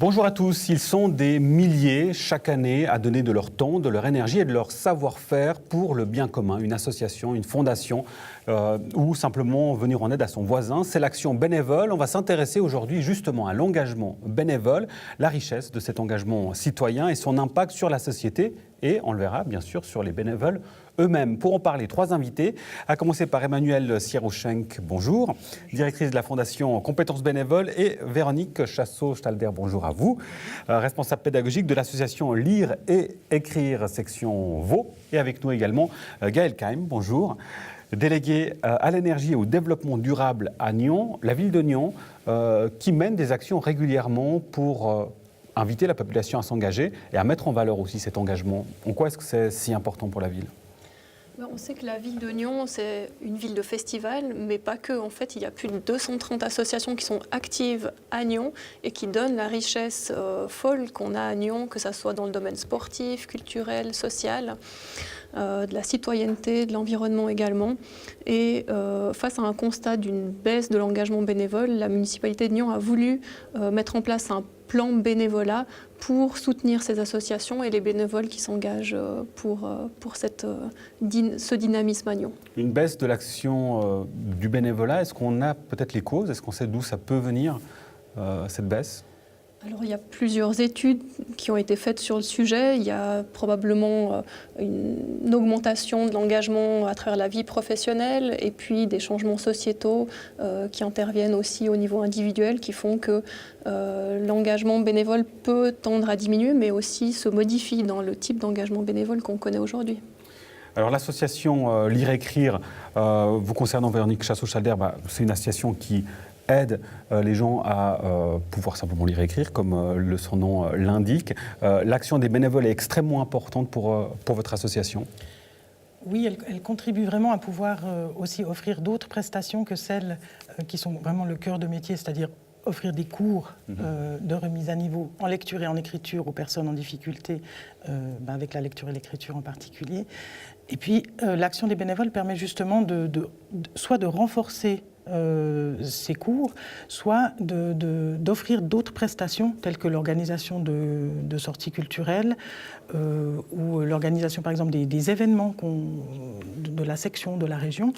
Bonjour à tous, ils sont des milliers chaque année à donner de leur temps, de leur énergie et de leur savoir-faire pour le bien commun, une association, une fondation ou simplement venir en aide à son voisin. C'est l'action bénévole. On va s'intéresser aujourd'hui justement à l'engagement bénévole, la richesse de cet engagement citoyen et son impact sur la société et, on le verra bien sûr, sur les bénévoles eux-mêmes. Pour en parler, trois invités, à commencer par Emmanuelle Sierrouchenk, bonjour, directrice de la Fondation Compétences Bénévoles, et Véronique Chassot-Stalder, bonjour à vous, responsable pédagogique de l'association Lire et Écrire, section Vaud, et avec nous également Gaël Keim, bonjour, délégué à l'énergie et au développement durable à Nyon, la ville de Nyon, qui mène des actions régulièrement pour inviter la population à s'engager et à mettre en valeur aussi cet engagement. En quoi est-ce que c'est si important pour la ville ? On sait que la ville de Nyon, c'est une ville de festival, mais pas que. En fait, il y a plus de 230 associations qui sont actives à Nyon et qui donnent la richesse folle qu'on a à Nyon, que ce soit dans le domaine sportif, culturel, social, de la citoyenneté, de l'environnement également. Et face à un constat d'une baisse de l'engagement bénévole, la municipalité de Nyon a voulu mettre en place un plan bénévolat pour soutenir ces associations et les bénévoles qui s'engagent pour ce dynamisme à Nyon. Une baisse de l'action du bénévolat, est-ce qu'on a peut-être les causes ? Est-ce qu'on sait d'où ça peut venir, cette baisse ? Alors, il y a plusieurs études qui ont été faites sur le sujet. Il y a probablement une augmentation de l'engagement à travers la vie professionnelle et puis des changements sociétaux qui interviennent aussi au niveau individuel qui font que l'engagement bénévole peut tendre à diminuer mais aussi se modifie dans le type d'engagement bénévole qu'on connaît aujourd'hui. Alors l'association Lire et Écrire, vous concernant Véronique Chassot-Stalder, c'est une association qui aide les gens à pouvoir simplement lire et écrire, comme son nom l'indique. L'action des bénévoles est extrêmement importante pour votre association. Oui, elle contribue vraiment à pouvoir aussi offrir d'autres prestations que celles qui sont vraiment le cœur de métier, c'est-à-dire offrir des cours de remise à niveau en lecture et en écriture aux personnes en difficulté, avec la lecture et l'écriture en particulier. Et puis, l'action des bénévoles permet justement soit de renforcer ces cours, soit d'offrir d'autres prestations telles que l'organisation de sorties culturelles ou l'organisation par exemple des événements de la section, de la région.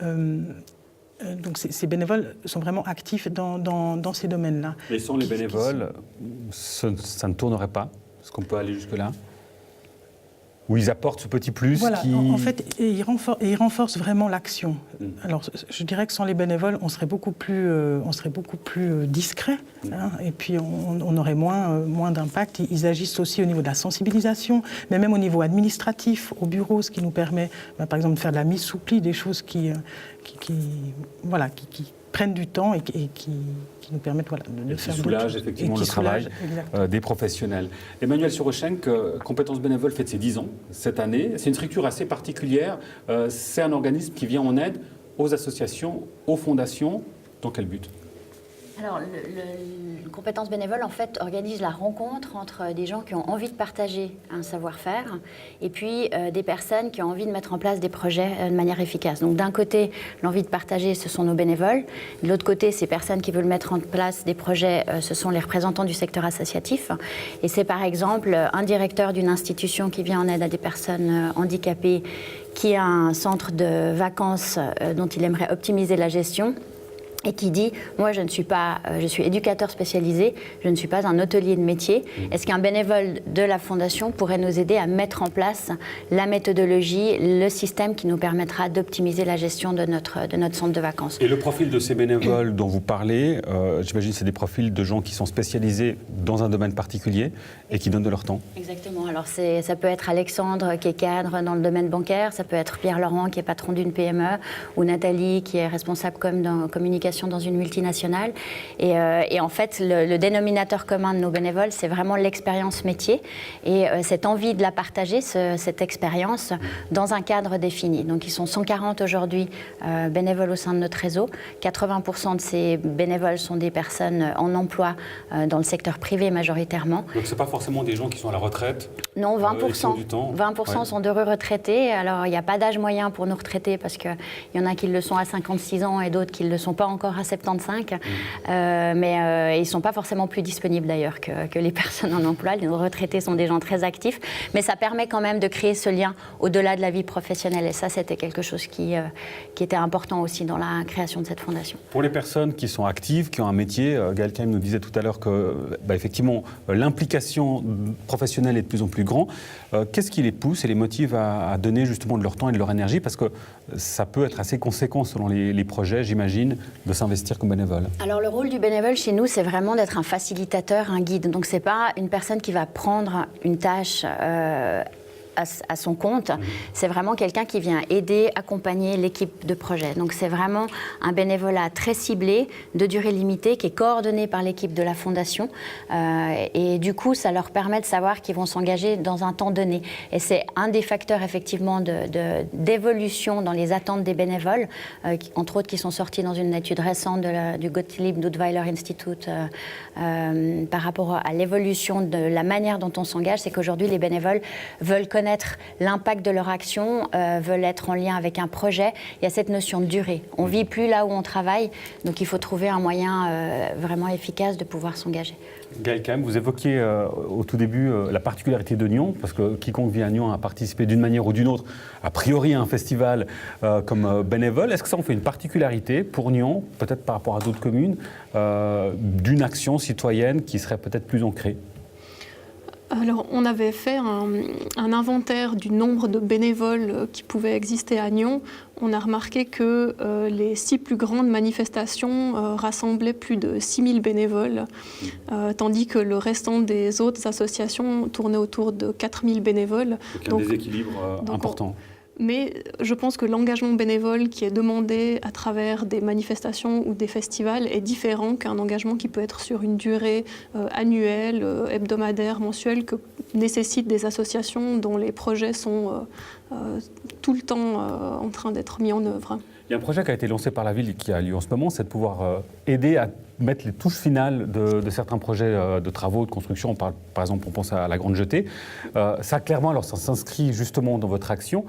Donc ces bénévoles sont vraiment actifs dans ces domaines-là. Et sans les bénévoles, ça ne tournerait pas ? Est-ce qu'on peut aller jusque-là ? Où ils apportent ce petit plus voilà, qui... en fait, ils renforcent vraiment l'action. Alors, je dirais que sans les bénévoles, on serait beaucoup plus discret, hein, et puis on aurait moins d'impact. Ils agissent aussi au niveau de la sensibilisation, mais même au niveau administratif, au bureau, ce qui nous permet, par exemple, de faire de la mise sous pli, des choses qui prennent du temps et qui nous permettent de faire qui soulage effectivement le travail des professionnels. Emmanuelle Sierrouchenk, Compétences Bénévoles fête ses 10 ans cette année. C'est une structure assez particulière. C'est un organisme qui vient en aide aux associations, aux fondations. Dans quel but ? Alors, le Compétences Bénévoles, en fait, organise la rencontre entre des gens qui ont envie de partager un savoir-faire et puis des personnes qui ont envie de mettre en place des projets de manière efficace. Donc, d'un côté, l'envie de partager, ce sont nos bénévoles. De l'autre côté, ces personnes qui veulent mettre en place des projets, ce sont les représentants du secteur associatif. Et c'est par exemple un directeur d'une institution qui vient en aide à des personnes handicapées, qui a un centre de vacances dont il aimerait optimiser la gestion, et qui dit « moi je suis éducateur spécialisé, je ne suis pas un hôtelier de métier. Est-ce qu'un bénévole de la Fondation pourrait nous aider à mettre en place la méthodologie, le système qui nous permettra d'optimiser la gestion de notre centre de vacances ?» Et le profil de ces bénévoles dont vous parlez, j'imagine que c'est des profils de gens qui sont spécialisés dans un domaine particulier et qui donnent de leur temps. Exactement. Alors ça peut être Alexandre qui est cadre dans le domaine bancaire, ça peut être Pierre Laurent qui est patron d'une PME, ou Nathalie qui est responsable communication dans une multinationale. Et en fait, le dénominateur commun de nos bénévoles, c'est vraiment l'expérience métier et cette envie de la partager, cette expérience, dans un cadre défini. Donc, ils sont 140 aujourd'hui bénévoles au sein de notre réseau. 80% de ces bénévoles sont des personnes en emploi dans le secteur privé majoritairement. Donc, ce n'est pas forcément des gens qui sont à la retraite ? Non, 20%. 20% sont d'heureux retraités. Alors, il n'y a pas d'âge moyen pour nous retraiter parce qu'il y en a qui le sont à 56 ans et d'autres qui ne le sont pas encore. encore à 75, mais ils ne sont pas forcément plus disponibles d'ailleurs que les personnes en emploi. Les retraités sont des gens très actifs, mais ça permet quand même de créer ce lien au-delà de la vie professionnelle. Et ça, c'était quelque chose qui était important aussi dans la création de cette fondation. Pour les personnes qui sont actives, qui ont un métier, Gaël Kaim nous disait tout à l'heure que, effectivement, l'implication professionnelle est de plus en plus grande. Qu'est-ce qui les pousse et les motive à donner justement de leur temps et de leur énergie? Parce que ça peut être assez conséquent selon les projets, j'imagine, de s'investir comme bénévole. Alors le rôle du bénévole chez nous, c'est vraiment d'être un facilitateur, un guide. Donc c'est pas une personne qui va prendre une tâche à son compte, c'est vraiment quelqu'un qui vient aider, accompagner l'équipe de projet. Donc c'est vraiment un bénévolat très ciblé, de durée limitée, qui est coordonné par l'équipe de la Fondation. Et du coup, ça leur permet de savoir qu'ils vont s'engager dans un temps donné. Et c'est un des facteurs effectivement d'évolution dans les attentes des bénévoles, entre autres qui sont sortis dans une étude récente du Gottlieb Duttweiler Institute par rapport à l'évolution de la manière dont on s'engage. C'est qu'aujourd'hui, les bénévoles veulent connaître l'impact de leur action, veulent être en lien avec un projet. Il y a cette notion de durée. On ne vit plus là où on travaille, donc il faut trouver un moyen vraiment efficace de pouvoir s'engager. Gaël Kaim, vous évoquiez au tout début la particularité de Nyon, parce que quiconque vit à Nyon a participé d'une manière ou d'une autre, a priori à un festival comme bénévole. Est-ce que ça en fait une particularité pour Nyon, peut-être par rapport à d'autres communes, d'une action citoyenne qui serait peut-être plus ancrée ? Alors, on avait fait un inventaire du nombre de bénévoles qui pouvaient exister à Nyon. On a remarqué que les 6 plus grandes manifestations rassemblaient plus de 6000 bénévoles, tandis que le restant des autres associations tournait autour de 4000 bénévoles. Donc un déséquilibre important. Mais je pense que l'engagement bénévole qui est demandé à travers des manifestations ou des festivals est différent qu'un engagement qui peut être sur une durée annuelle, hebdomadaire, mensuelle, que nécessitent des associations dont les projets sont tout le temps en train d'être mis en œuvre. Il y a un projet qui a été lancé par la ville et qui a lieu en ce moment, c'est de pouvoir aider à mettre les touches finales de certains projets de travaux, de construction. Par exemple, on pense à la Grande Jetée. Ça, clairement, alors ça s'inscrit justement dans votre action.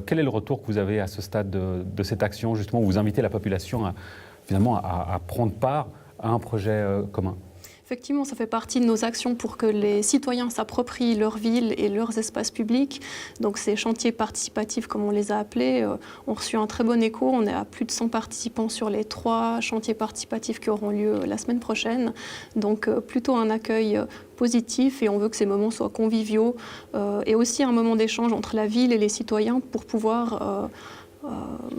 Quel est le retour que vous avez à ce stade de cette action, justement, où vous invitez la population à prendre part à un projet commun ? Effectivement, ça fait partie de nos actions pour que les citoyens s'approprient leur ville et leurs espaces publics. Donc ces chantiers participatifs, comme on les a appelés, ont reçu un très bon écho. On est à plus de 100 participants sur les 3 chantiers participatifs qui auront lieu la semaine prochaine. Donc plutôt un accueil positif, et on veut que ces moments soient conviviaux et aussi un moment d'échange entre la ville et les citoyens pour pouvoir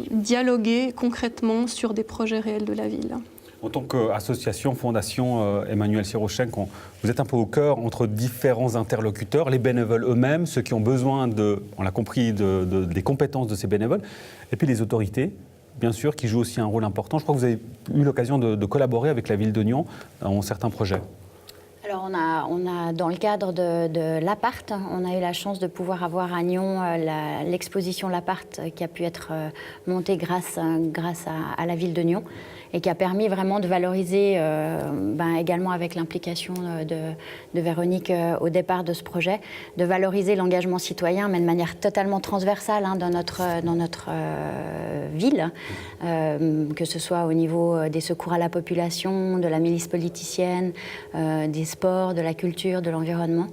dialoguer concrètement sur des projets réels de la ville. En tant qu'association, fondation Emmanuel Sirochenko, vous êtes un peu au cœur entre différents interlocuteurs, les bénévoles eux-mêmes, ceux qui ont besoin, on l'a compris, des compétences de ces bénévoles, et puis les autorités, bien sûr, qui jouent aussi un rôle important. Je crois que vous avez eu l'occasion de collaborer avec la ville de Nyon dans certains projets. Alors on a dans le cadre de l'Appart, on a eu la chance de pouvoir avoir à Nyon l'exposition L'Appart qui a pu être montée grâce à la ville de Nyon, et qui a permis vraiment de valoriser, également avec l'implication de Véronique au départ de ce projet, de valoriser l'engagement citoyen, mais de manière totalement transversale dans notre ville, que ce soit au niveau des secours à la population, de la milice politicienne, des sports, de la culture, de l'environnement.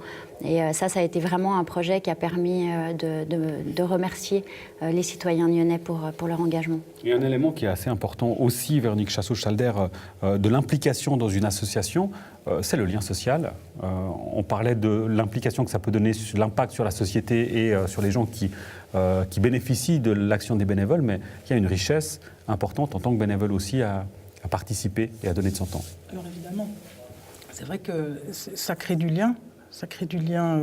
Et ça a été vraiment un projet qui a permis de remercier les citoyens nyonnais pour leur engagement. Et un élément qui est assez important aussi, Véronique Chassot-Schalder, de l'implication dans une association, c'est le lien social. On parlait de l'implication que ça peut donner, l'impact sur la société et sur les gens qui bénéficient de l'action des bénévoles, mais il y a une richesse importante en tant que bénévole aussi à participer et à donner de son temps. Alors évidemment, c'est vrai que ça crée du lien. Ça crée du lien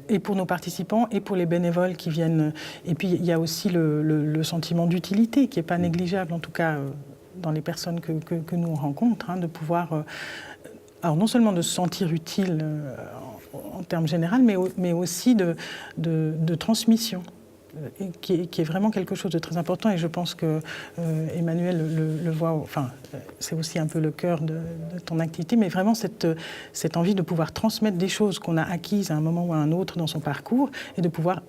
et pour nos participants et pour les bénévoles qui viennent. Et puis il y a aussi le sentiment d'utilité qui n'est pas négligeable, en tout cas dans les personnes que nous on rencontre, de pouvoir, alors non seulement de se sentir utile en termes généraux, mais aussi de transmission. Qui est vraiment quelque chose de très important, et je pense que Emmanuel le voit, enfin c'est aussi un peu le cœur de ton activité, mais vraiment cette envie de pouvoir transmettre des choses qu'on a acquises à un moment ou à un autre dans son parcours, et de pouvoir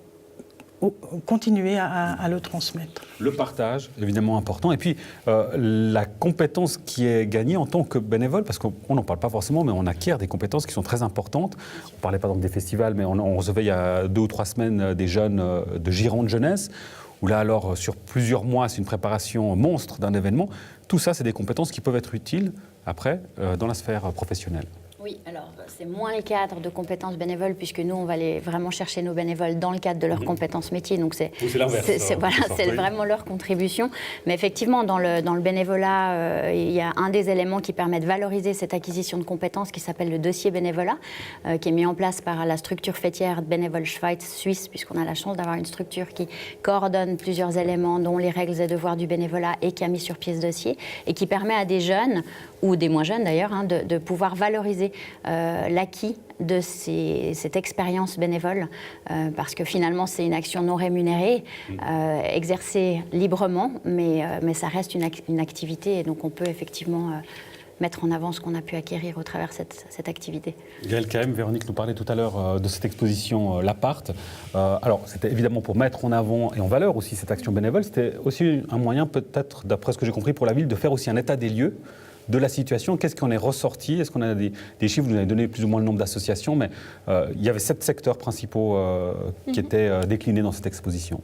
continuer à le transmettre. Le partage, évidemment important. Et puis, la compétence qui est gagnée en tant que bénévole, parce qu'on n'en parle pas forcément, mais on acquiert des compétences qui sont très importantes. On parlait par exemple des festivals, mais on recevait il y a 2 ou 3 semaines des jeunes de Gironde Jeunesse, où là, alors, sur plusieurs mois, c'est une préparation monstre d'un événement. Tout ça, c'est des compétences qui peuvent être utiles, après, dans la sphère professionnelle. Oui, alors c'est moins le cadre de compétences bénévoles puisque nous, on va aller vraiment chercher nos bénévoles dans le cadre de leurs compétences métiers. Donc c'est l'inverse. C'est vraiment leur contribution. Mais effectivement, dans le bénévolat, il y a un des éléments qui permet de valoriser cette acquisition de compétences qui s'appelle le dossier bénévolat, qui est mis en place par la structure fêtière Bénévole Schweiz Suisse, puisqu'on a la chance d'avoir une structure qui coordonne plusieurs éléments, dont les règles et devoirs du bénévolat, et qui a mis sur pied ce dossier, et qui permet à des jeunes, ou des moins jeunes d'ailleurs, de pouvoir valoriser l'acquis de cette expérience bénévole, parce que finalement c'est une action non rémunérée, exercée librement, mais ça reste une activité, et donc on peut effectivement mettre en avant ce qu'on a pu acquérir au travers de cette activité. Gaëlle Kahem, Véronique nous parlait tout à l'heure de cette exposition L'Appart. Alors, c'était évidemment pour mettre en avant et en valeur aussi cette action bénévole. C'était aussi un moyen, peut-être, d'après ce que j'ai compris, pour la ville, de faire aussi un état des lieux de la situation. Qu'est-ce qu'on est ressorti? Est-ce qu'on a des chiffres? Vous nous avez donné plus ou moins le nombre d'associations, mais il y avait 7 secteurs principaux qui étaient déclinés dans cette exposition.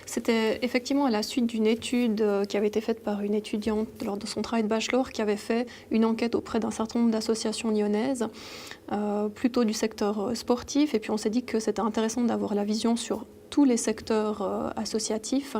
C'était effectivement à la suite d'une étude qui avait été faite par une étudiante lors de son travail de bachelor, qui avait fait une enquête auprès d'un certain nombre d'associations lyonnaises, plutôt du secteur sportif. Et puis on s'est dit que c'était intéressant d'avoir la vision sur tous les secteurs associatifs.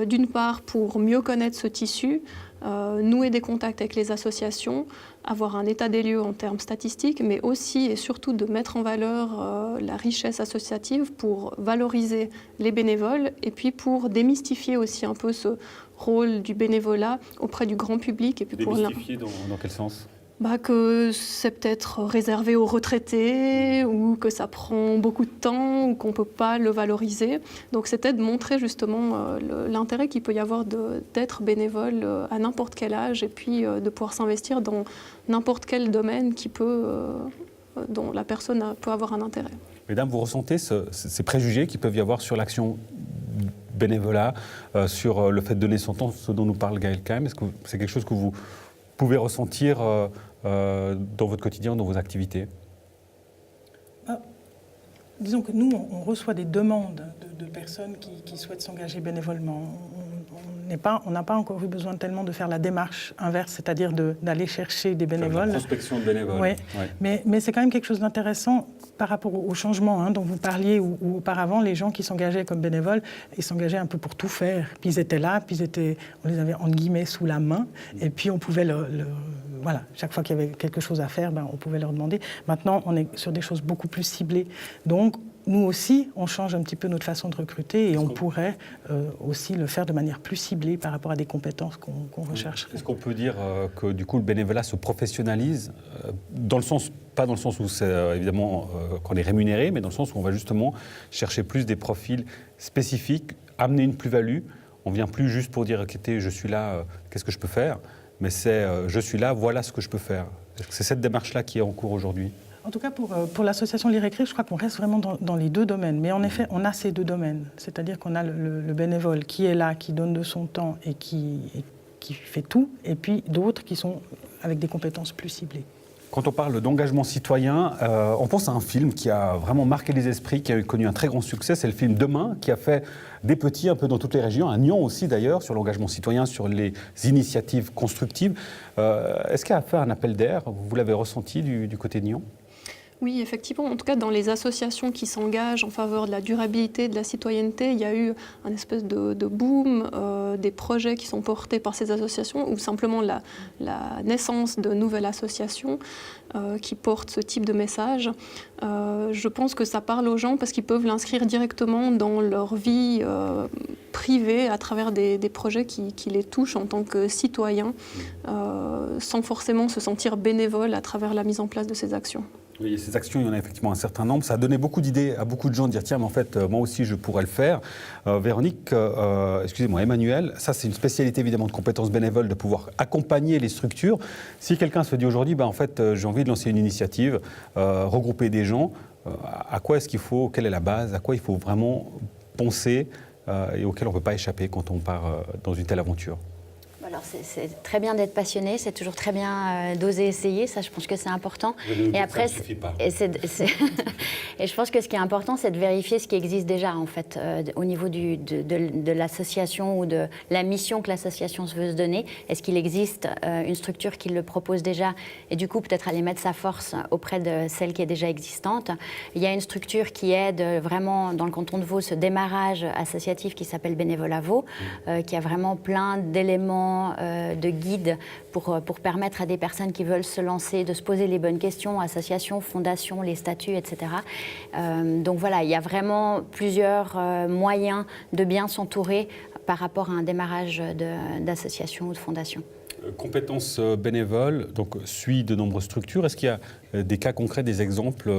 D'une part, pour mieux connaître ce tissu, nouer des contacts avec les associations, avoir un état des lieux en termes statistiques, mais aussi et surtout de mettre en valeur la richesse associative pour valoriser les bénévoles et puis pour démystifier aussi un peu ce rôle du bénévolat auprès du grand public. Et puis démystifier dans quel sens? Que c'est peut-être réservé aux retraités ou que ça prend beaucoup de temps ou qu'on ne peut pas le valoriser. Donc c'était de montrer justement l'intérêt qu'il peut y avoir d'être bénévole à n'importe quel âge et puis de pouvoir s'investir dans n'importe quel domaine dont la personne peut avoir un intérêt. Mesdames, vous ressentez ces préjugés qui peuvent y avoir sur l'action bénévolat, sur le fait de donner son temps, ce dont nous parle Gaëlle Kahem? Est-ce que c'est quelque chose que vous pouvez ressentir dans votre quotidien, dans vos activités? Disons que nous, on reçoit des demandes de personnes qui souhaitent s'engager bénévolement. On n'a pas encore eu besoin tellement de faire la démarche inverse, c'est-à-dire d'aller chercher des bénévoles. La prospection de bénévoles. Oui, ouais. Mais c'est quand même quelque chose d'intéressant par rapport au changement dont vous parliez, où auparavant, les gens qui s'engageaient comme bénévoles, ils s'engageaient un peu pour tout faire. Puis ils étaient là, on les avait entre guillemets sous la main, et puis on pouvait voilà, chaque fois qu'il y avait quelque chose à faire, on pouvait leur demander. Maintenant, on est sur des choses beaucoup plus ciblées. Donc, nous aussi, on change un petit peu notre façon de recruter et on pourrait aussi le faire de manière plus ciblée par rapport à des compétences qu'on recherche. Est-ce qu'on peut dire que du coup le bénévolat se professionnalise pas dans le sens où c'est évidemment qu'on est rémunéré, mais dans le sens où on va justement chercher plus des profils spécifiques, amener une plus-value. On ne vient plus juste pour dire écoutez, je suis là, qu'est-ce que je peux faire? Mais c'est je suis là, voilà ce que je peux faire. Est-ce que c'est cette démarche-là qui est en cours aujourd'hui? En tout cas, pour l'association Lire Écrire, je crois qu'on reste vraiment dans les 2 domaines. Mais en effet, on a ces 2 domaines. C'est-à-dire qu'on a le bénévole qui est là, qui donne de son temps et qui fait tout. Et puis d'autres qui sont avec des compétences plus ciblées. Quand on parle d'engagement citoyen, on pense à un film qui a vraiment marqué les esprits, qui a connu un très grand succès. C'est le film Demain, qui a fait des petits un peu dans toutes les régions, à Nyon aussi d'ailleurs, sur l'engagement citoyen, sur les initiatives constructives. Est-ce qu'il a fait un appel d'air? Vous l'avez ressenti du côté de Nyon? Oui, effectivement. En tout cas, dans les associations qui s'engagent en faveur de la durabilité, de la citoyenneté, il y a eu un espèce de boom, des projets qui sont portés par ces associations ou simplement la naissance de nouvelles associations qui portent ce type de message. Je pense que ça parle aux gens parce qu'ils peuvent l'inscrire directement dans leur vie privée à travers des projets qui les touchent en tant que citoyens, sans forcément se sentir bénévole à travers la mise en place de ces actions. Oui, ces actions, il y en a effectivement un certain nombre. Ça a donné beaucoup d'idées à beaucoup de gens de dire tiens, mais en fait, moi aussi, je pourrais le faire. Véronique, excusez-moi, Emmanuel, ça, c'est une spécialité évidemment de compétences bénévoles, de pouvoir accompagner les structures. Si quelqu'un se dit aujourd'hui, en fait, j'ai envie de lancer une initiative, regrouper des gens, à quoi est-ce qu'il faut, quelle est la base, à quoi il faut vraiment penser et auquel on ne peut pas échapper quand on part dans une telle aventure? Alors c'est très bien d'être passionné, c'est toujours très bien d'oser essayer, ça je pense que c'est important. Et après, ça ne suffit pas. Et je pense que ce qui est important, c'est de vérifier ce qui existe déjà en fait au niveau de l'association ou de la mission que l'association veut se donner. Est-ce qu'il existe une structure qui le propose déjà et du coup peut-être aller mettre sa force auprès de celle qui est déjà existante. Il y a une structure qui aide vraiment dans le canton de Vaud ce démarrage associatif qui s'appelle Bénévolat Vaud, qui a vraiment plein d'éléments de guide pour permettre à des personnes qui veulent se lancer de se poser les bonnes questions, associations, fondations, les statuts, etc. Donc voilà, il y a vraiment plusieurs moyens de bien s'entourer par rapport à un démarrage d'association ou de fondation. Compétences bénévoles, donc suit de nombreuses structures. Est-ce qu'il y a des cas concrets, des exemples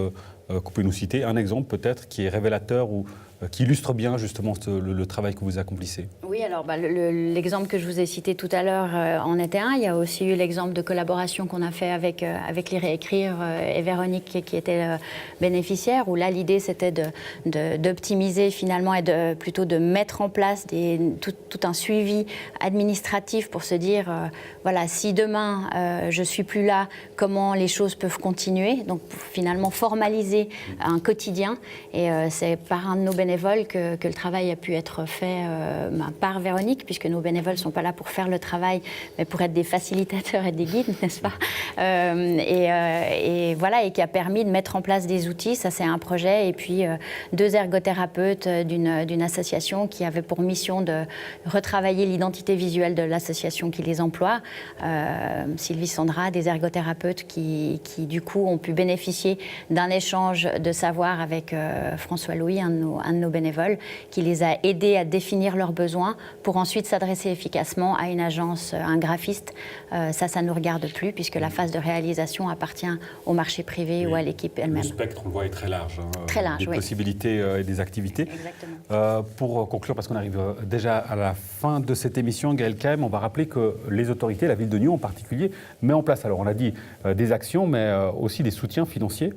qu'on peut nous citer? Un exemple peut-être qui est révélateur ou qui illustre bien justement le travail que vous accomplissez. Oui, alors l'exemple que je vous ai cité tout à l'heure en était un. Il y a aussi eu l'exemple de collaboration qu'on a fait avec Lire et Écrire et Véronique qui était bénéficiaire, où là l'idée c'était d'optimiser finalement et plutôt de mettre en place tout un suivi administratif pour se dire voilà, si demain je suis plus là, comment les choses peuvent continuer. Donc finalement formaliser un quotidien et c'est par un de nos bénévoles que le travail a pu être fait par Véronique, puisque nos bénévoles ne sont pas là pour faire le travail, mais pour être des facilitateurs et des guides, n'est-ce pas? Et voilà, et qui a permis de mettre en place des outils. Ça, c'est un projet. Et puis, 2 ergothérapeutes d'une association qui avait pour mission de retravailler l'identité visuelle de l'association qui les emploie. Sylvie Sandra, des ergothérapeutes qui, du coup, ont pu bénéficier d'un échange de savoir avec François Louis, un de nos bénévoles, qui les a aidés à définir leurs besoins pour ensuite s'adresser efficacement à une agence, un graphiste. Ça ne nous regarde plus puisque la phase de réalisation appartient au marché privé ou à l'équipe elle-même. Le spectre, on le voit, est très large. Très large, des possibilités et des activités. Exactement. Pour conclure, parce qu'on arrive déjà à la fin de cette émission, Gaëlle Kaem, on va rappeler que les autorités, la ville de Nyon en particulier, met en place, alors on a dit des actions, mais aussi des soutiens financiers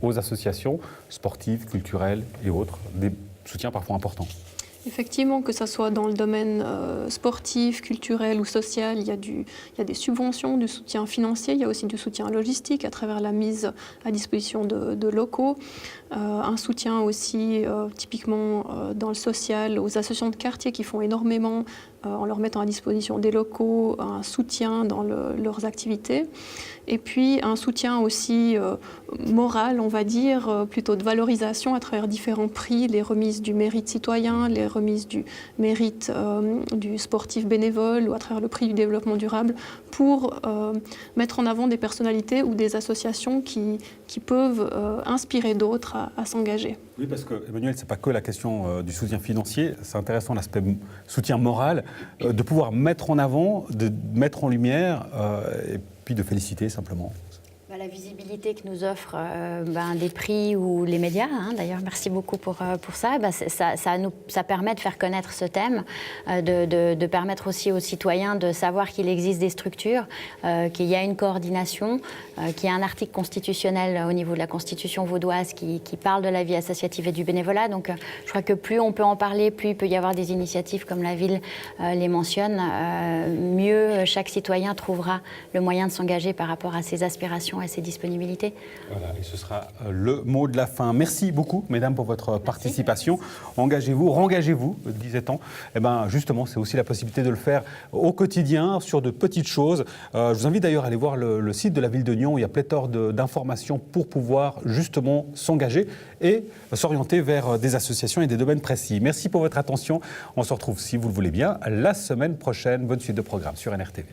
aux associations sportives, culturelles et autres, des soutiens parfois importants. Effectivement, que ce soit dans le domaine sportif, culturel ou social, il y a des subventions, du soutien financier, il y a aussi du soutien logistique à travers la mise à disposition de locaux, un soutien aussi typiquement dans le social aux associations de quartier qui font énormément en leur mettant à disposition des locaux, un soutien dans leurs activités. Et puis un soutien aussi moral, on va dire, plutôt de valorisation à travers différents prix, les remises du mérite citoyen, les remises du mérite du sportif bénévole ou à travers le prix du développement durable pour mettre en avant des personnalités ou des associations qui peuvent inspirer d'autres à s'engager. Oui, parce que, Emmanuel, ce n'est pas que la question du soutien financier, c'est intéressant l'aspect soutien moral, de pouvoir mettre en avant, de mettre en lumière et puis de féliciter simplement. La visibilité que nous offrent des prix ou les médias, d'ailleurs merci beaucoup pour ça, ça permet de faire connaître ce thème, de permettre aussi aux citoyens de savoir qu'il existe des structures, qu'il y a une coordination, qu'il y a un article constitutionnel au niveau de la Constitution vaudoise qui parle de la vie associative et du bénévolat. Donc je crois que plus on peut en parler, plus il peut y avoir des initiatives comme la ville les mentionne, mieux chaque citoyen trouvera le moyen de s'engager par rapport à ses aspirations et ses disponibilités. Voilà, et ce sera le mot de la fin. Merci beaucoup, mesdames, pour votre participation. Engagez-vous, rengagez-vous, disait-on. Eh bien, justement, c'est aussi la possibilité de le faire au quotidien, sur de petites choses. Je vous invite d'ailleurs à aller voir le site de la ville de Nyon, où il y a pléthore d'informations pour pouvoir justement s'engager et s'orienter vers des associations et des domaines précis. Merci pour votre attention. On se retrouve, si vous le voulez bien, la semaine prochaine. Bonne suite de programme sur NRTV.